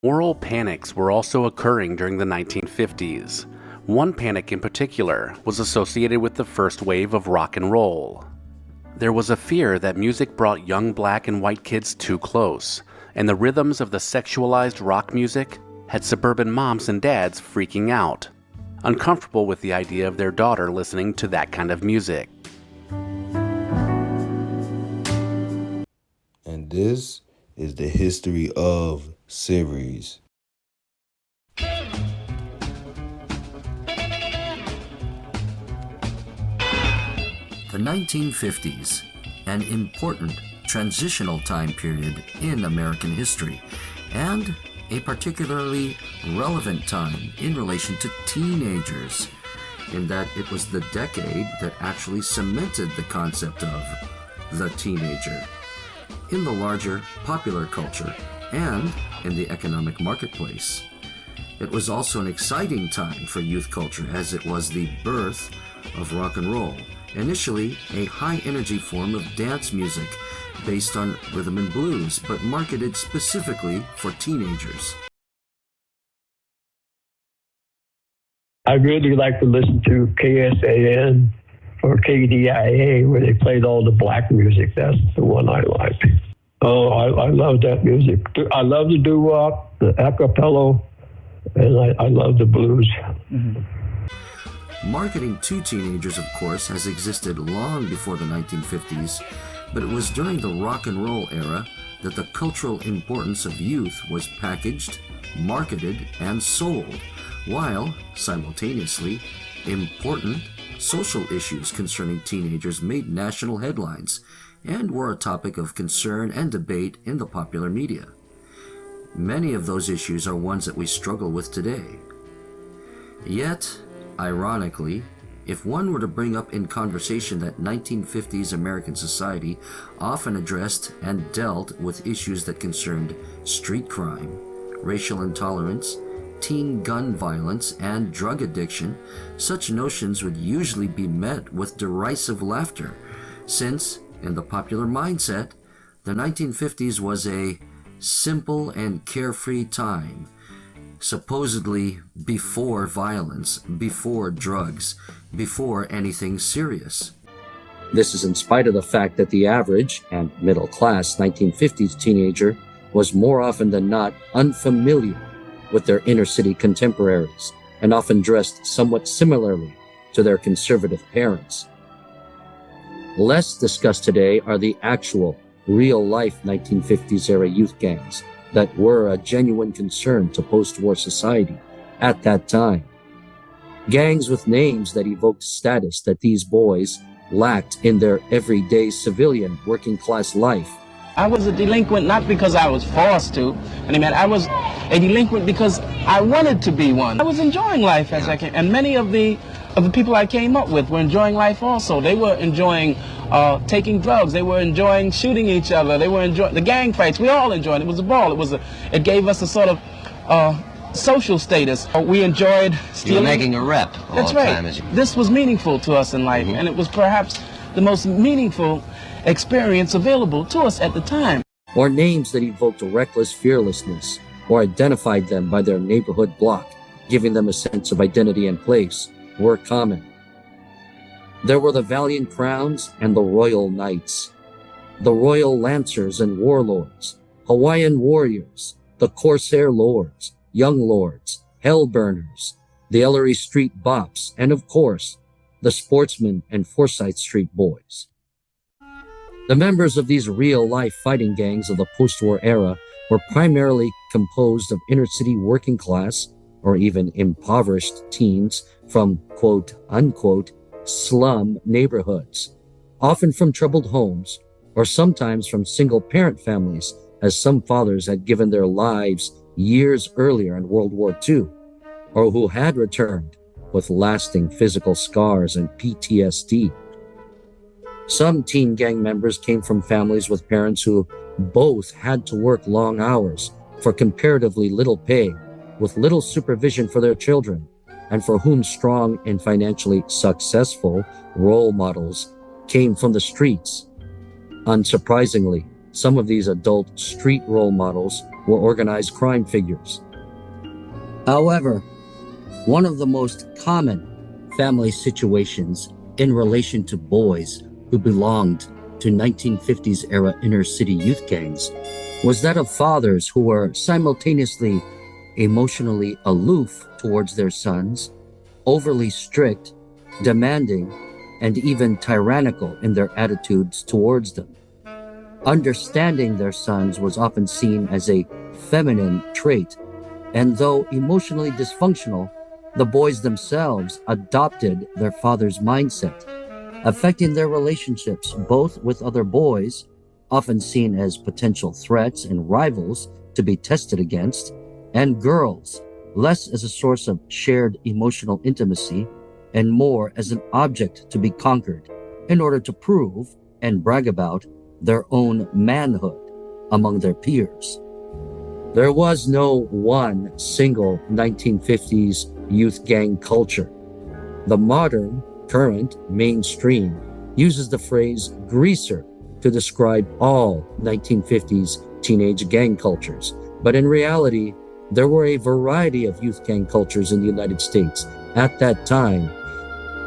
Moral panics were also occurring during the 1950s. One panic in particular was associated with the first wave of rock and roll. There was a fear that music brought young black and white kids too close, and the rhythms of the sexualized rock music had suburban moms and dads freaking out, uncomfortable with the idea of their daughter listening to that kind of music. And this is the history of series. The 1950s, an important transitional time period in American history, and a particularly relevant time in relation to teenagers, in that it was the decade that actually cemented the concept of the teenager in the larger popular culture and in the economic marketplace. It was also an exciting time for youth culture, as it was the birth of rock and roll, initially a high-energy form of dance music based on rhythm and blues, but marketed specifically for teenagers. I really like to listen to KSAN or KDIA, where they played all the black music. That's the one I like. Oh, I love that music. I love the doo-wop, the acapella, and I love the blues. Mm-hmm. Marketing to teenagers, of course, has existed long before the 1950s, but it was during the rock and roll era that the cultural importance of youth was packaged, marketed, and sold, while, simultaneously, important social issues concerning teenagers made national headlines and were a topic of concern and debate in the popular media. Many of those issues are ones that we struggle with today. Yet, ironically, if one were to bring up in conversation that 1950s American society often addressed and dealt with issues that concerned street crime, racial intolerance, teen gun violence, and drug addiction, such notions would usually be met with derisive laughter, since, in the popular mindset, the 1950s was a simple and carefree time, supposedly before violence, before drugs, before anything serious. This is in spite of the fact that the average and middle-class 1950s teenager was more often than not unfamiliar with their inner-city contemporaries and often dressed somewhat similarly to their conservative parents. Less discussed today are the actual, real-life 1950s-era youth gangs that were a genuine concern to post-war society at that time. Gangs with names that evoked status that these boys lacked in their everyday civilian working-class life. I was a delinquent not because I was forced to, I was a delinquent because I wanted to be one. I was enjoying life as I came, and many of the people I came up with were enjoying life also. They were enjoying taking drugs. They were enjoying shooting each other. They were enjoying the gang fights. We all enjoyed it. It was a ball. It gave us a sort of social status. We enjoyed stealing. You were making a rep all That's the right. time. This was meaningful to us in life, and it was perhaps the most meaningful experience available to us at the time. Or names that evoked reckless fearlessness, or identified them by their neighborhood block, giving them a sense of identity and place, were common. There were the Valiant Crowns and the Royal Knights, the Royal Lancers and Warlords, Hawaiian Warriors, the Corsair Lords, Young Lords, Hellburners, the Ellery Street Bops, and of course, the Sportsmen and Forsyth Street Boys. The members of these real-life fighting gangs of the post-war era were primarily composed of inner-city working-class, or even impoverished teens from quote-unquote slum neighborhoods, often from troubled homes, or sometimes from single-parent families, as some fathers had given their lives years earlier in World War II, or who had returned with lasting physical scars and PTSD. Some teen gang members came from families with parents who both had to work long hours for comparatively little pay, with little supervision for their children, and for whom strong and financially successful role models came from the streets. Unsurprisingly, Some of these adult street role models were organized crime figures. However, one of the most common family situations in relation to boys who belonged to 1950s era inner city youth gangs was that of fathers who were simultaneously emotionally aloof towards their sons, overly strict, demanding, and even tyrannical in their attitudes towards them. Understanding their sons was often seen as a feminine trait, and though emotionally dysfunctional, the boys themselves adopted their father's mindset, affecting their relationships both with other boys, often seen as potential threats and rivals to be tested against, and girls, less as a source of shared emotional intimacy and more as an object to be conquered in order to prove and brag about their own manhood among their peers. There was no one single 1950s youth gang culture. The modern, current, mainstream uses the phrase greaser to describe all 1950s teenage gang cultures, but in reality, there were a variety of youth gang cultures in the United States at that time.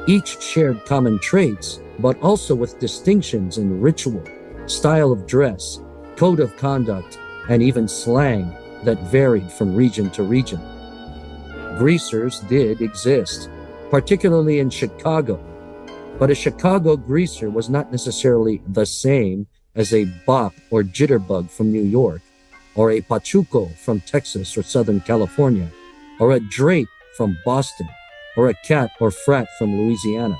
Each shared common traits, but also with distinctions in ritual, style of dress, code of conduct, and even slang that varied from region to region. Greasers did exist, particularly in Chicago, but a Chicago greaser was not necessarily the same as a bop or jitterbug from New York, or a pachuco from Texas or Southern California, or a drape from Boston, or a cat or frat from Louisiana.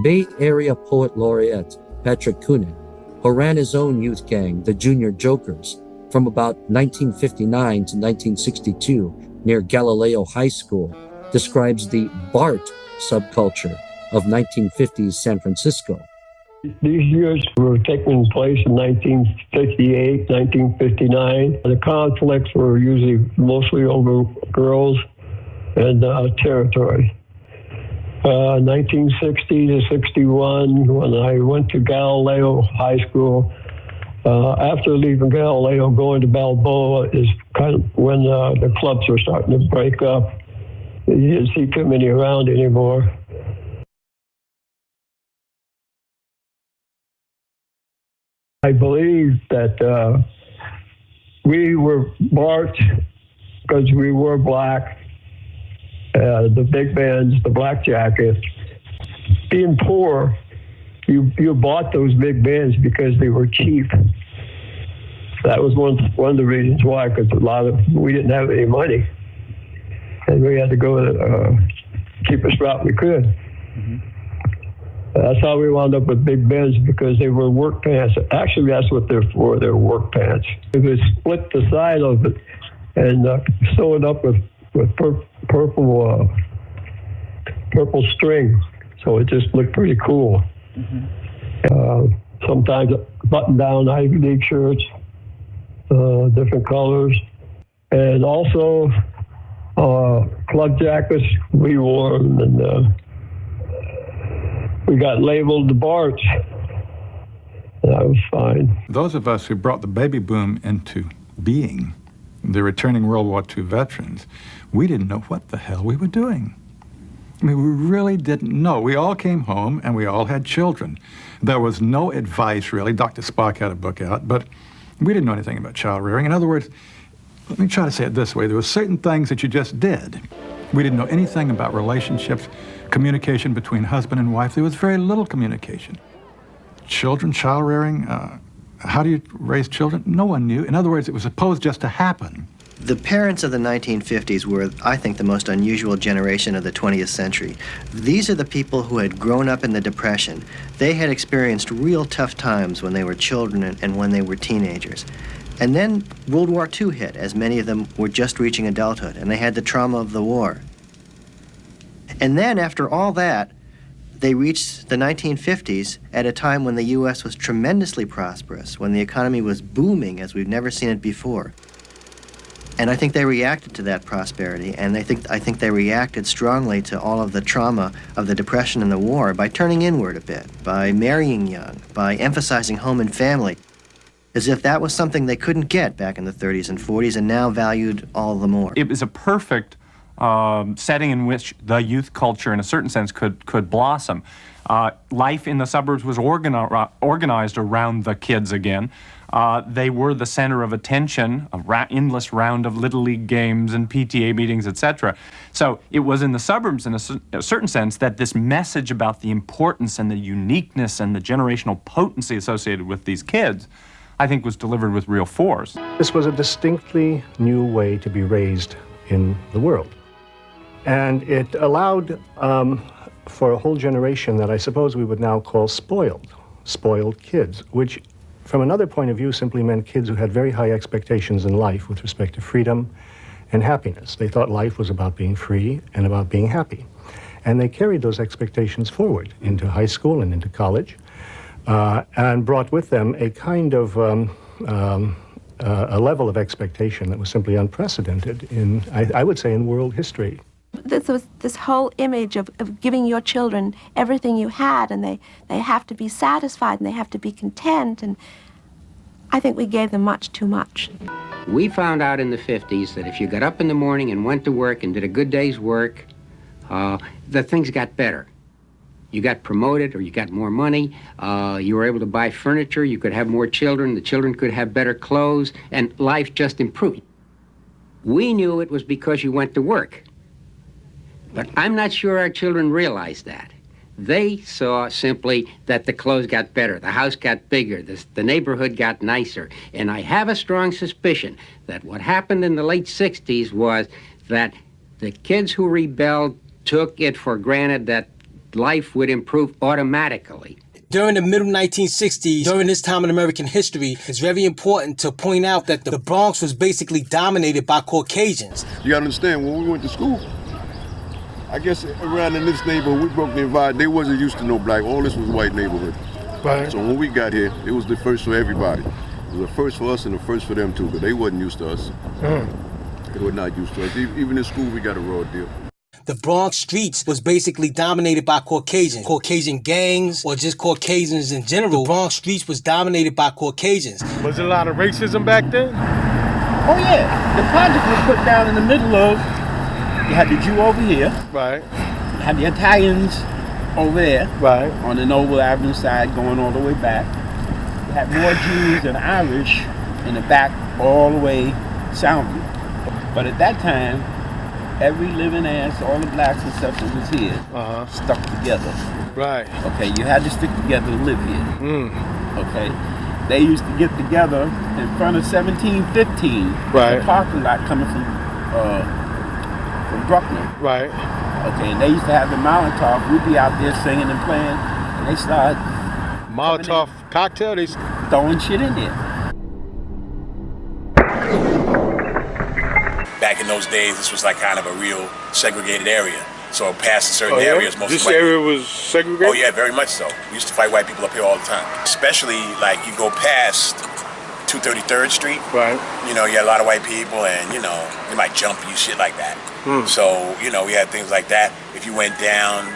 Bay Area poet laureate Patrick Kunin, who ran his own youth gang, the Junior Jokers, from about 1959 to 1962 near Galileo High School, describes the BART subculture of 1950s San Francisco. These years were taking place in 1958, 1959. The conflicts were usually mostly over girls and territory. 1960 to 61, when I went to Galileo High School, after leaving Galileo, going to Balboa is kind of when the clubs were starting to break up. You didn't see too many around anymore. I believe that we were marked because we were black. The big bands, the black jackets. Being poor, you bought those big bands because they were cheap. That was one of the reasons why, because we didn't have any money, and we had to go the cheapest route we could. Mm-hmm. That's how we wound up with big bands, because they were work pants. Actually, that's what they're for. They're work pants. It was split the side of it and sew it up with purple string, so it just looked pretty cool. Mm-hmm. Sometimes button-down Ivy League shirts, different colors, and also club jackets. We wore them, and we got labeled the Barts. That was fine. Those of us who brought the baby boom into being, the returning World War II veterans, we didn't know what the hell we were doing. I mean, we really didn't know. We all came home and we all had children. There was no advice, really. Dr. Spock had a book out, but we didn't know anything about child rearing. In other words, let me try to say it this way. There were certain things that you just did. We didn't know anything about relationships, communication between husband and wife. There was very little communication. Children, child rearing, how do you raise children? No one knew. In other words, it was supposed just to happen. The parents of the 1950s were, I think, the most unusual generation of the 20th century. These are the people who had grown up in the Depression. They had experienced real tough times when they were children and when they were teenagers. And then World War II hit, as many of them were just reaching adulthood, and they had the trauma of the war. And then, after all that, they reached the 1950s at a time when the U.S. was tremendously prosperous, when the economy was booming as we've never seen it before. And I think they reacted to that prosperity, and I think they reacted strongly to all of the trauma of the Depression and the war by turning inward a bit, by marrying young, by emphasizing home and family. as if that was something they couldn't get back in the 30s and 40s and now valued all the more. It was a perfect setting in which the youth culture, in a certain sense, could blossom. Life in the suburbs was organized around the kids again. They were the center of attention, endless round of Little League games and PTA meetings, etc. So it was in the suburbs, in a certain sense, that this message about the importance and the uniqueness and the generational potency associated with these kids, I think, was delivered with real force. This was a distinctly new way to be raised in the world. And it allowed for a whole generation that I suppose we would now call spoiled kids, which from another point of view simply meant kids who had very high expectations in life with respect to freedom and happiness. They thought life was about being free and about being happy. And they carried those expectations forward into high school and into college, and brought with them a kind of a level of expectation that was simply unprecedented in, I would say, in world history. This whole image of giving your children everything you had, and they have to be satisfied and they have to be content, and I think we gave them much too much. We found out in the 50s that if you got up in the morning and went to work and did a good day's work, the things got better. You got promoted or you got more money, you were able to buy furniture, you could have more children, the children could have better clothes, and life just improved. We knew it was because you went to work. But I'm not sure our children realized that. They saw simply that the clothes got better, the house got bigger, the neighborhood got nicer. And I have a strong suspicion that what happened in the late 60s was that the kids who rebelled took it for granted that life would improve automatically. During the middle 1960s, during this time in American history, it's very important to point out that the Bronx was basically dominated by Caucasians. You gotta understand, when we went to school, I guess around in this neighborhood, we broke the environment. They wasn't used to no black. All this was white neighborhood. Right. So when we got here, it was the first for everybody. It was the first for us and the first for them too, but they wasn't used to us. They were not used to us. Even in school, we got a raw deal. The Bronx streets was basically dominated by Caucasians. Caucasian gangs, or just Caucasians in general. The Bronx streets was dominated by Caucasians. Was there a lot of racism back then? Oh yeah, the project was put down in the middle of, you had the Jew over here. Right. You had the Italians over there. Right. On the Noble Avenue side going all the way back. You had more Jews than Irish in the back all the way Soundview. But at that time, every living ass, all the blacks and stuff that was here, stuck together. Right. Okay, you had to stick together to live here. Okay. They used to get together in front of 1715. Right. The parking lot coming from Bruckner. Right. Okay, and they used to have the Molotov. We'd be out there singing and playing, and they started Molotov cocktail. They throwing shit in there. Back in those days, this was like kind of a real segregated area. So past certain areas, most this white area people. was segregated? Oh yeah, very much so. We used to fight white people up here all the time. Especially like you go past 233rd Street. Right. You know, you had a lot of white people and, you know, they might jump you, shit like that. So, you know, we had things like that. If you went down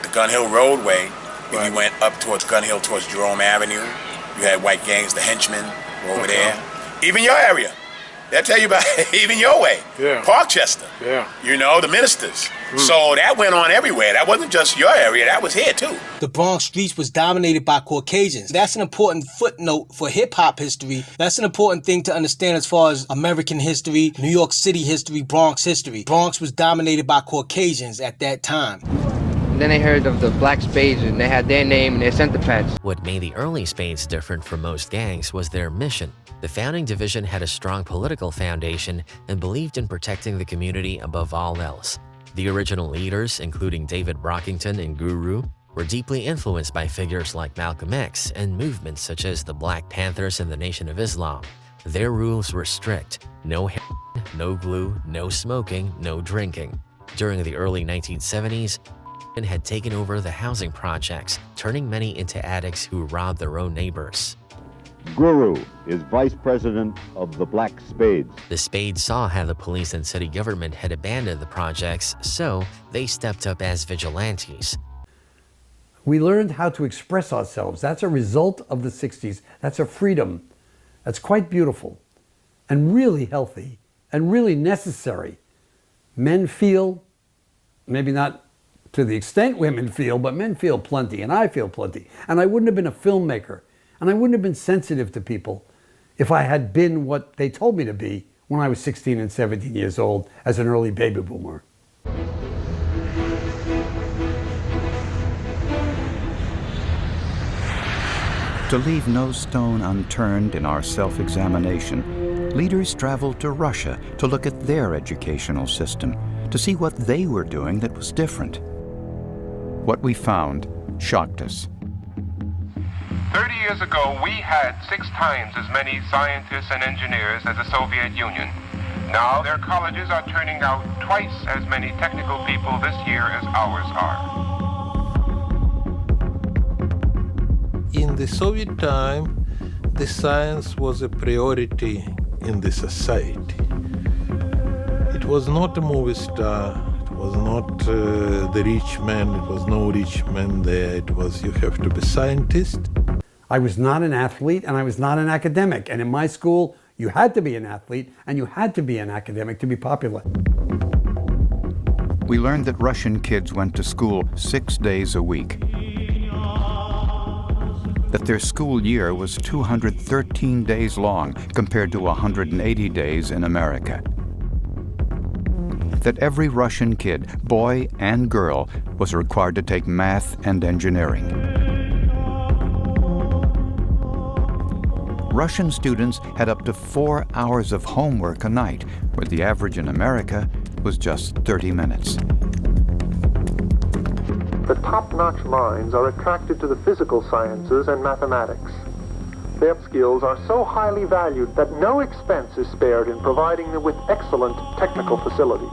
the Gun Hill Roadway, if you went up towards Gun Hill, towards Jerome Avenue, you had white gangs, the henchmen were over there. Even your area. They'll tell you about even your way. Yeah. Parkchester. Yeah. You know, the ministers. So that went on everywhere. That wasn't just your area, that was here too. The Bronx streets was dominated by Caucasians. That's an important footnote for hip-hop history. That's an important thing to understand as far as American history, New York City history, Bronx history. Bronx was dominated by Caucasians at that time. Then I heard of the Black Spades, and they had their name and their center pads. What made the early Spades different from most gangs was their mission. The founding division had a strong political foundation and believed in protecting the community above all else. The original leaders, including David Brockington and Guru, were deeply influenced by figures like Malcolm X and movements such as the Black Panthers and the Nation of Islam. Their rules were strict: no heroin, no glue, no smoking, no drinking. During the early 1970s, had taken over the housing projects, turning many into addicts who robbed their own neighbors. Guru is vice president of the Black Spades. The Spades saw how the police and city government had abandoned the projects, so they stepped up as vigilantes. We learned how to express ourselves. That's a result of the 60s. That's a freedom that's quite beautiful and really healthy and really necessary. Men feel, maybe not to the extent women feel, but men feel plenty, and I feel plenty. And I wouldn't have been a filmmaker, and I wouldn't have been sensitive to people if I had been what they told me to be when I was 16 and 17 years old as an early baby boomer. To leave no stone unturned in our self-examination, leaders traveled to Russia to look at their educational system, to see what they were doing that was different. What we found shocked us. 30 years ago, we had 6 times as many scientists and engineers as the Soviet Union. Now their colleges are turning out twice as many technical people this year as ours are. In the Soviet time, the science was a priority in the society. It was not a movie star, it was not the rich man, it was no rich man there, it was you have to be scientist. I was not an athlete and I was not an academic. And in my school, you had to be an athlete and you had to be an academic to be popular. We learned that Russian kids went to school 6 days a week, that their school year was 213 days long compared to 180 days in America, that every Russian kid, boy and girl, was required to take math and engineering. Russian students had up to 4 hours of homework a night, where the average in America was just 30 minutes. The top-notch minds are attracted to the physical sciences and mathematics. Their skills are so highly valued that no expense is spared in providing them with excellent technical facilities.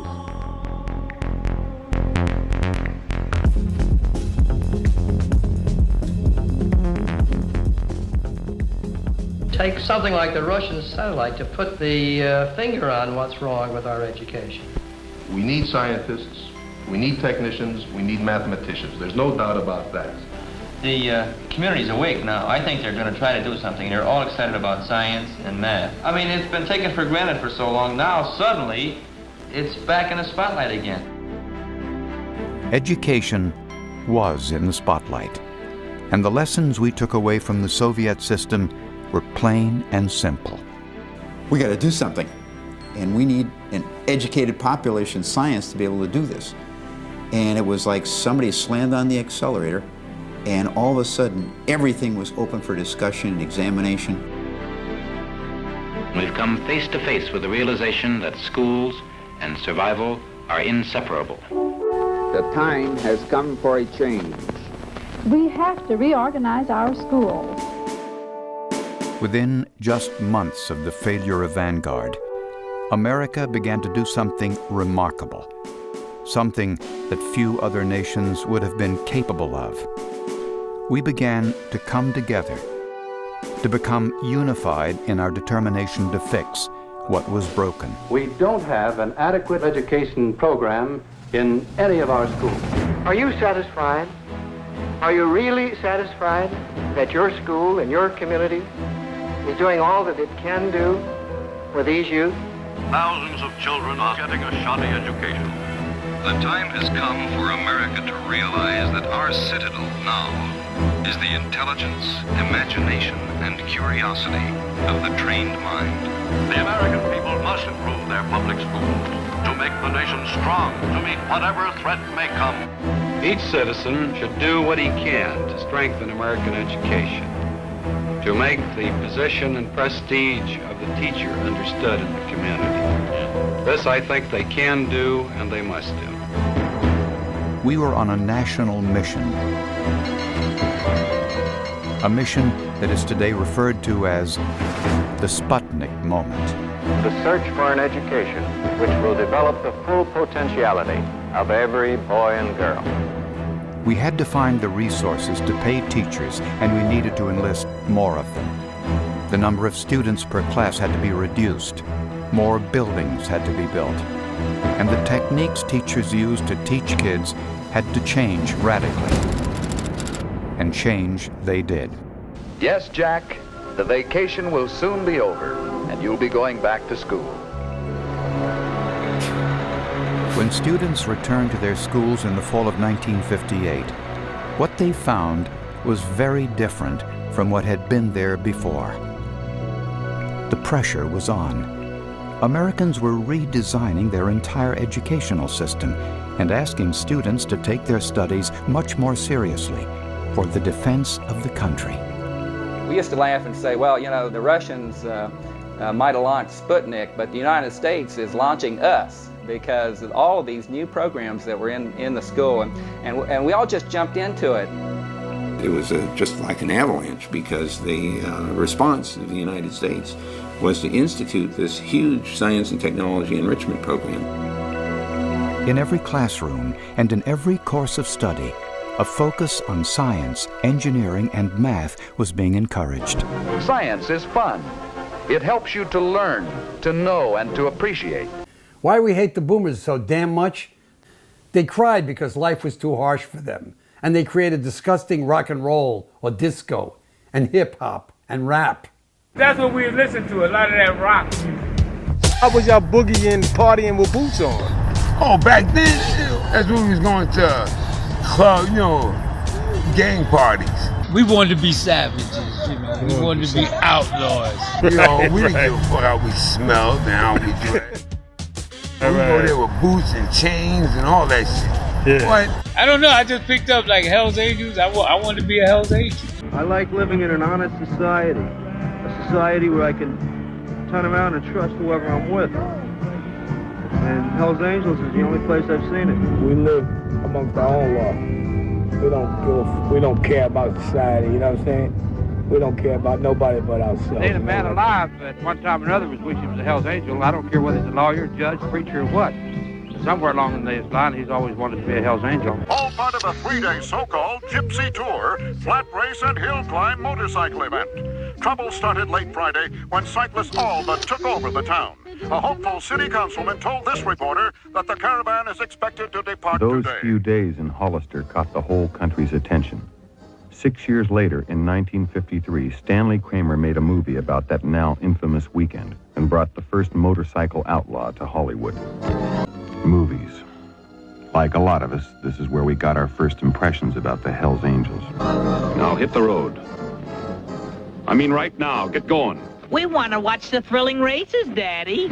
Take something like the Russian satellite to put the finger on what's wrong with our education. We need scientists, we need technicians, we need mathematicians. There's no doubt about that. The community's awake now. I think they're going to try to do something. They're all excited about science and math. I mean, it's been taken for granted for so long. Now, suddenly, it's back in the spotlight again. Education was in the spotlight, and the lessons we took away from the Soviet system were plain and simple. We got to do something, and we need an educated population science to be able to do this. And it was like somebody slammed on the accelerator, and all of a sudden, everything was open for discussion and examination. We've come face to face with the realization that schools and survival are inseparable. The time has come for a change. We have to reorganize our schools. Within just months of the failure of Vanguard, America began to do something remarkable, something that few other nations would have been capable of. We began to come together, to become unified in our determination to fix what was broken. We don't have an adequate education program in any of our schools. Are you satisfied? Are you really satisfied that your school and your community is doing all that it can do for these youth? Thousands of children are getting a shoddy education. The time has come for America to realize that our citadel now is the intelligence, imagination, and curiosity of the trained mind. The American people must improve their public schools to make the nation strong to meet whatever threat may come. Each citizen should do what he can to strengthen American education, to make the position and prestige of the teacher understood in the community. This I think they can do and they must do. We were on a national mission, a mission that is today referred to as the Sputnik moment. The search for an education which will develop the full potentiality of every boy and girl. We had to find the resources to pay teachers, and we needed to enlist more of them. The number of students per class had to be reduced. More buildings had to be built. And the techniques teachers used to teach kids had to change radically. And change they did. Yes, Jack, The vacation will soon be over, and you'll be going back to school. When students returned to their schools in the fall of 1958, what they found was very different from what had been there before. The pressure was on. Americans were redesigning their entire educational system and asking students to take their studies much more seriously for the defense of the country. We used to laugh and say, well, you know, the Russians might have launched Sputnik, but the United States is launching us because of all of these new programs that were in the school, and we all just jumped into it. It was just like an avalanche, because the response of the United States was to institute this huge science and technology enrichment program. In every classroom and in every course of study, a focus on science, engineering, and math was being encouraged. Science is fun. It helps you to learn, to know, and to appreciate. Why we hate the boomers so damn much? They cried because life was too harsh for them, and they created disgusting rock and roll or disco and hip hop and rap. That's what we listen to, a lot of that rock. How was y'all boogieing, partying with boots on? Oh, back then, that's when we was going to club, gang parties. We wanted to be savages, We wanted to be outlaws. We didn't give a fuck how we smelled and how we dressed. We go there with boots and chains and all that shit. Yeah. What? I don't know, I just picked up like Hell's Angels. I wanted to be a Hell's Angel. I like living in an honest society. A society where I can turn around and trust whoever I'm with. And Hell's Angels is the only place I've seen it. We live amongst our own law. We don't care about society, you know what I'm saying? We don't care about nobody but ourselves. Ain't a man alive at one time or another was wishing he was a Hell's Angel. I don't care whether he's a lawyer, judge, preacher, or what. Somewhere along the line, he's always wanted to be a Hell's Angel. All part of a 3-day so-called gypsy tour, flat race and hill climb motorcycle event. Trouble started late Friday when cyclists all but took over the town. A hopeful city councilman told this reporter that the caravan is expected to depart Those today. few days in Hollister caught the whole country's attention. 6 years later, in 1953, Stanley Kramer made a movie about that now infamous weekend and brought the first motorcycle outlaw to Hollywood. Movies. Like a lot of us, this is where we got our first impressions about the Hells Angels. Now hit the road. I mean right now, get going. We want to watch the thrilling races, Daddy.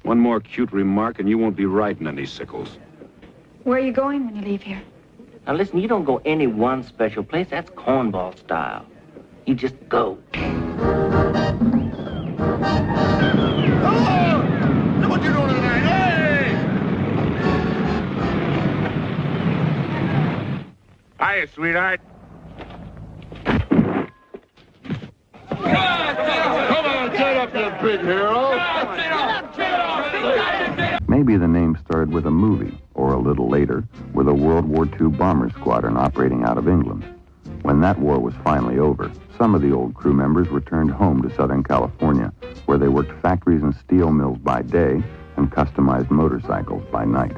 One more cute remark and you won't be riding any sickles. Where are you going when you leave here? Now listen, you don't go any one special place. That's cornball style. You just go. What you doing tonight? Hey! Hiya, sweetheart. Come on, get up there, big hero. Maybe the name started with a movie, or a little later, with a World War II bomber squadron operating out of England. When that war was finally over, some of the old crew members returned home to Southern California, where they worked factories and steel mills by day and customized motorcycles by night.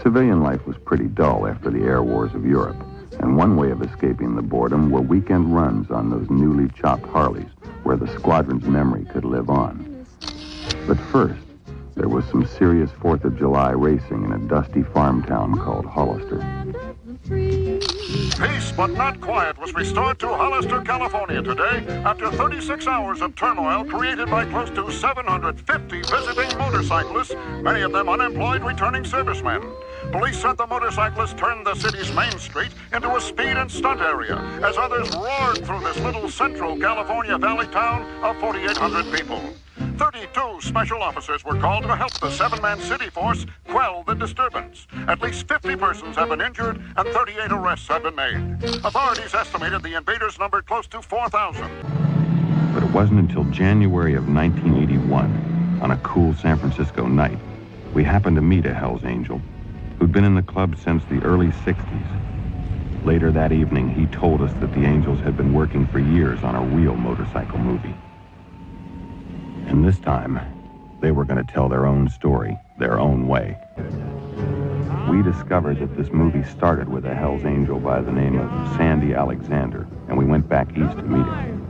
Civilian life was pretty dull after the air wars of Europe, and one way of escaping the boredom were weekend runs on those newly chopped Harleys, where the squadron's memory could live on. But first, there was some serious 4th of July racing in a dusty farm town called Hollister. Peace, but not quiet, was restored to Hollister, California today after 36 hours of turmoil created by close to 750 visiting motorcyclists, many of them unemployed returning servicemen. Police said the motorcyclists turned the city's main street into a speed and stunt area as others roared through this little central California valley town of 4,800 people. 32 special officers were called to help the 7-man city force quell the disturbance. At least 50 persons have been injured and 38 arrests have been made. Authorities estimated the invaders numbered close to 4,000. But it wasn't until January of 1981, on a cool San Francisco night, we happened to meet a Hells Angel who'd been in the club since the early 60s. Later that evening, he told us that the Angels had been working for years on a real motorcycle movie. And this time, they were going to tell their own story, their own way. We discovered that this movie started with a Hells Angel by the name of Sandy Alexander, and we went back east to meet him.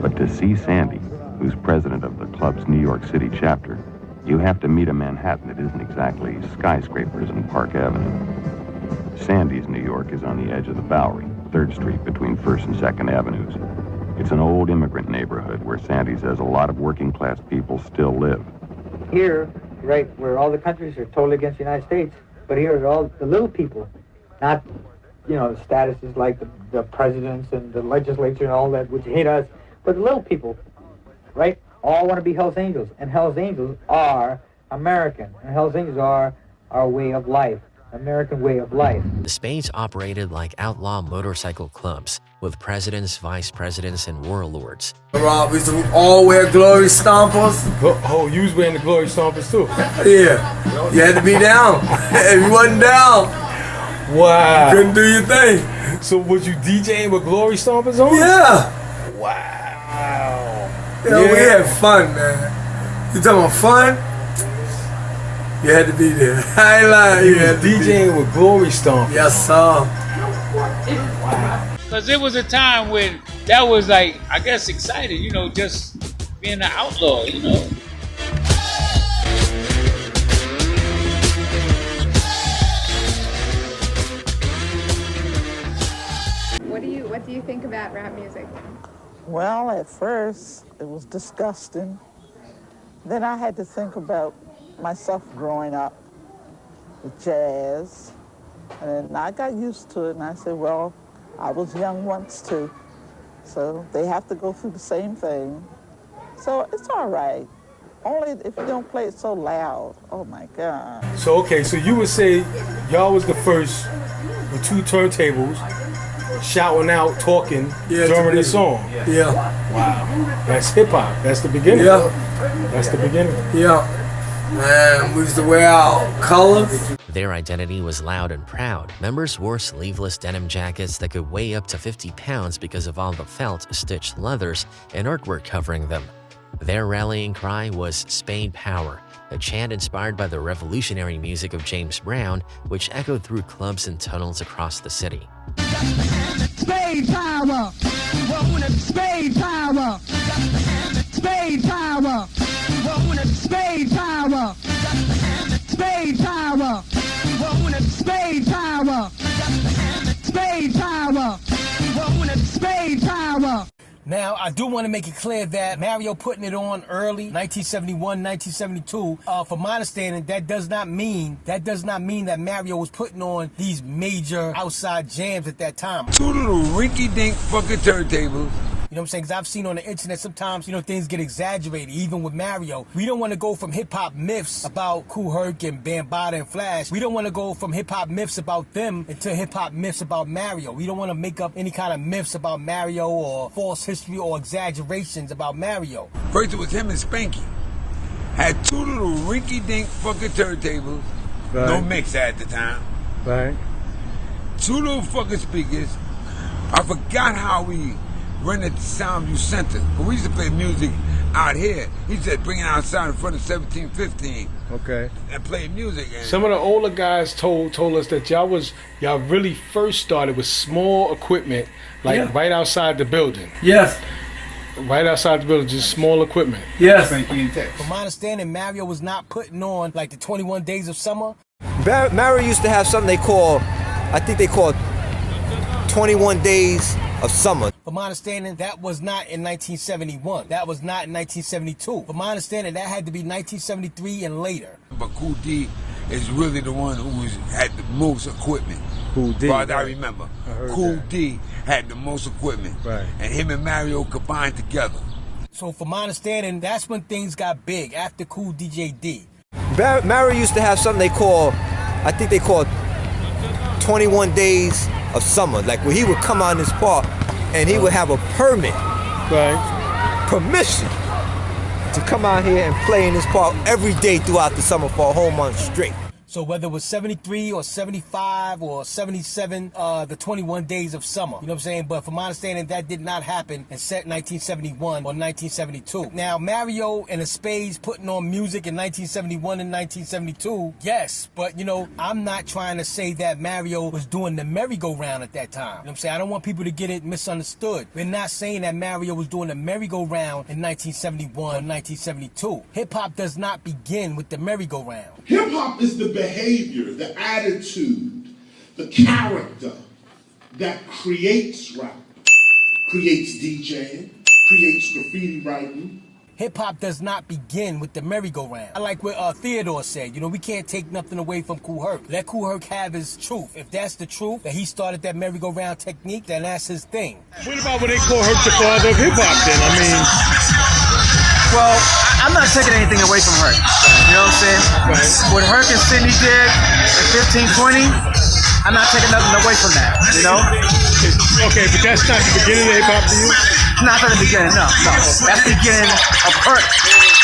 But to see Sandy, who's president of the club's New York City chapter, you have to meet a Manhattan that isn't exactly skyscrapers and Park Avenue. Sandy's New York is on the edge of the Bowery, 3rd Street between 1st and 2nd Avenues. It's an old immigrant neighborhood where Sandy says a lot of working-class people still live. Here, right, where all the countries are totally against the United States, but here are all the little people, not, you know, statuses like the presidents and the legislature and all that, which hate us, but the little people, right, all want to be Hells Angels, and Hells Angels are American, and Hells Angels are our way of life, American way of life. The Spades operated like outlaw motorcycle clubs, with presidents, vice presidents, and warlords. Rob, we used to all wear glory stompers. Oh, you was wearing the glory stompers too? Yeah, you had to be down. If you wasn't down, wow, you couldn't do your thing. So was you DJing with glory stompers on? Yeah. Wow. Yeah, we had fun, man. You talking about fun? You had to be there. I ain't lying. You was DJing with glory stompers. Yes, sir. Wow. Because it was a time when that was like, I guess, exciting, you know, just being an outlaw, you know. What do you think about rap music? Well, at first, it was disgusting. Then I had to think about myself growing up with jazz. And I got used to it, and I said, well, I was young once too. So they have to go through the same thing. So it's all right. Only if you don't play it so loud. Oh my God. So, okay, so you would say y'all was the first with 2 turntables, shouting out, talking during the song. Yeah. Wow. That's hip hop. That's the beginning. Yeah. That's the beginning. Yeah. Man, we used to wear our colors. Their identity was loud and proud. Members wore sleeveless denim jackets that could weigh up to 50 pounds because of all the felt, stitched leathers, and artwork covering them. Their rallying cry was Spade Power, a chant inspired by the revolutionary music of James Brown, which echoed through clubs and tunnels across the city. Spade Power! Spade Power! Spade Power! Spade Power! Spade Power! Spade Power! Spade Power! Spade Power! Now, I do want to make it clear that Mario putting it on early, 1971, 1972, from my understanding, that does not mean that Mario was putting on these major outside jams at that time. 2 little rinky-dink fucking turntables. You know what I'm saying? Because I've seen on the internet sometimes, you know, things get exaggerated, even with Mario. We don't want to go from hip-hop myths about Kool Herc and Bambaataa and Flash. We don't want to go from hip-hop myths about them into hip-hop myths about Mario. We don't want to make up any kind of myths about Mario or false history or exaggerations about Mario. First it was him and Spanky. Had 2 little rinky-dink fucking turntables. Right. No mixer at the time. Right. 2 little fucking speakers. I forgot how we rented the Soundview Center, but we used to play music out here. He said bring it outside in front of 1715. Okay. And play music. And some of the older guys told us that y'all really first started with small equipment, like right outside the building. Yes. Right outside the building, just small equipment. Yes. From my understanding, Mario was not putting on like the 21 Days of Summer. Mario used to have something they call 21 Days of Summer. From my understanding, that was not in 1971. That was not in 1972. From my understanding, that had to be 1973 and later. But Kool D is really the one who had the most equipment. Kool D. As I remember. Kool D had the most equipment. Right. And him and Mario combined together. So from my understanding, that's when things got big, after Kool DJ D. Mario used to have something they call 21 Days of Summer. Like where he would come out in his park and he would have a permit, permission to come out here and play in his park every day throughout the summer for a whole month straight. So whether it was 73 or 75 or 77, the 21 days of summer, you know what I'm saying? But from my understanding, that did not happen in 1971 or 1972. Now, Mario and the Spades putting on music in 1971 and 1972, yes, but you know, I'm not trying to say that Mario was doing the merry-go-round at that time. You know what I'm saying? I don't want people to get it misunderstood. We're not saying that Mario was doing the merry-go-round in 1971 or 1972. Hip-hop does not begin with the merry-go-round. Hip-hop is the behavior, the attitude, the character that creates rap, creates DJing, creates graffiti writing. Hip-hop does not begin with the merry-go-round. I like what Theodore said, you know, we can't take nothing away from Kool Herc. Let Kool Herc have his truth. If that's the truth, that he started that merry-go-round technique, then that's his thing. What about when they call Herc the father of hip-hop then? I mean... Well, I'm not taking anything away from Herc. You know what I'm saying? Right. What Herc and Sidney did in 1520, I'm not taking nothing away from that, you know? Okay, but that's not the beginning of hip-hop to you? Not at the beginning, no. That's the beginning of Herc.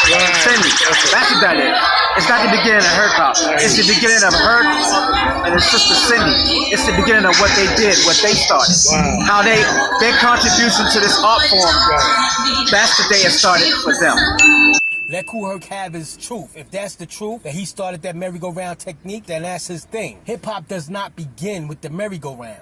Right. Sidney. That's what that is. It's not the beginning of hip-hop. It's the beginning of Herc and his sister Cindy. It's the beginning of what they did, what they started. Wow. How their contribution to this art form, that's the day it started for them. Let Kool Herc have his truth. If that's the truth, that he started that merry-go-round technique, then that's his thing. Hip-hop does not begin with the merry-go-round.